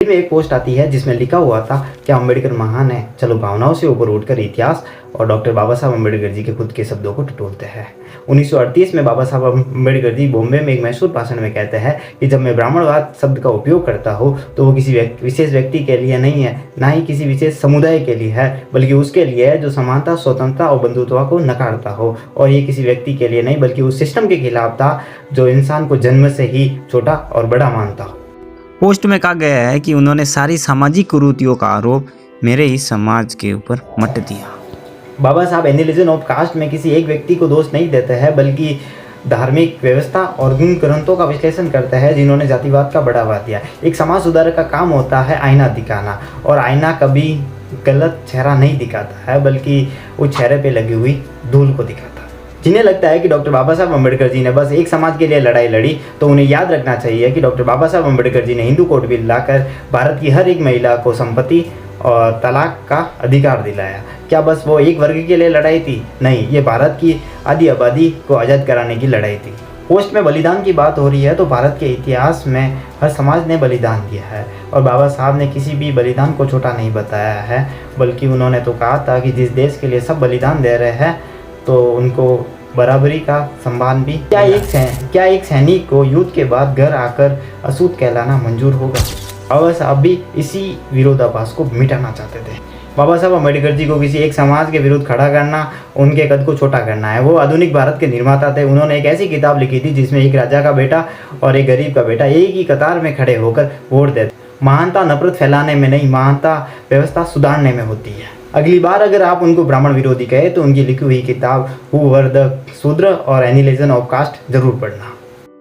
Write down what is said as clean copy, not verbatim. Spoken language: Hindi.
में एक पोस्ट आती है जिसमें लिखा हुआ था कि अम्बेडकर महान है, चलो भावनाओं से ऊपर उठकर इतिहास और डॉक्टर बाबा साहब अम्बेडकर जी के खुद के शब्दों को टटोलते हैं। 1938 में बाबा साहब अम्बेडकर जी बॉम्बे में एक मशहूर भाषण में कहते हैं कि जब मैं ब्राह्मणवाद शब्द का उपयोग करता हूँ तो वो किसी विशेष व्यक्ति के लिए नहीं है, ना ही किसी विशेष समुदाय के लिए है, बल्कि उसके लिए है जो समानता, स्वतंत्रता और बंधुत्व को नकारता हो। और ये किसी व्यक्ति के लिए नहीं बल्कि उस सिस्टम के खिलाफ था जो इंसान को जन्म से ही छोटा और बड़ा मानता हो। पोस्ट में कहा गया है कि उन्होंने सारी सामाजिक कुरीतियों का आरोप मेरे ही समाज के ऊपर मट दिया। बाबा साहब एनिलिजन ऑफ कास्ट में किसी एक व्यक्ति को दोष नहीं देते हैं, बल्कि धार्मिक व्यवस्था और उन ग्रंथों का विश्लेषण करते हैं जिन्होंने जातिवाद का बढ़ावा दिया। एक समाज सुधारक का काम होता है आईना दिखाना, और आईना कभी गलत चेहरा नहीं दिखाता है बल्कि उस चेहरे पे लगी हुई धूल को दिखाता है। जिन्हें लगता है कि डॉक्टर बाबा साहब अम्बेडकर जी ने बस एक समाज के लिए लड़ाई लड़ी, तो उन्हें याद रखना चाहिए कि डॉक्टर बाबा साहब अम्बेडकर जी ने हिंदू कोड बिल लाकर भारत की हर एक महिला को संपत्ति और तलाक का अधिकार दिलाया। क्या बस वो एक वर्ग के लिए लड़ाई थी? नहीं, ये भारत की आधी आबादी को आज़ाद कराने की लड़ाई थी। पोस्ट में बलिदान की बात हो रही है तो भारत के इतिहास में हर समाज ने बलिदान दिया है, और बाबा साहब ने किसी भी बलिदान को छोटा नहीं बताया है, बल्कि उन्होंने तो कहा था कि जिस देश के लिए सब बलिदान दे रहे हैं तो उनको बराबरी का सम्मान भी। क्या एक सैनिक को युद्ध के बाद घर आकर अछूत कहलाना मंजूर होगा? बाबा साहब भी इसी विरोधाभास को मिटाना चाहते थे। बाबा साहब अम्बेडकर जी को किसी एक समाज के विरुद्ध खड़ा करना उनके कद को छोटा करना है। वो आधुनिक भारत के निर्माता थे। उन्होंने एक ऐसी किताब लिखी थी जिसमें एक राजा का बेटा और एक गरीब का बेटा एक ही कतार में खड़े होकर वोट देते। महानता नफरत फैलाने में नहीं, महानता व्यवस्था सुधारने में होती है। अगली बार अगर आप उनको ब्राह्मण विरोधी कहे तो उनकी लिखी हुई किताब हु वर द शूद्र और एनिलिजन ऑफ कास्ट जरूर पढ़ना।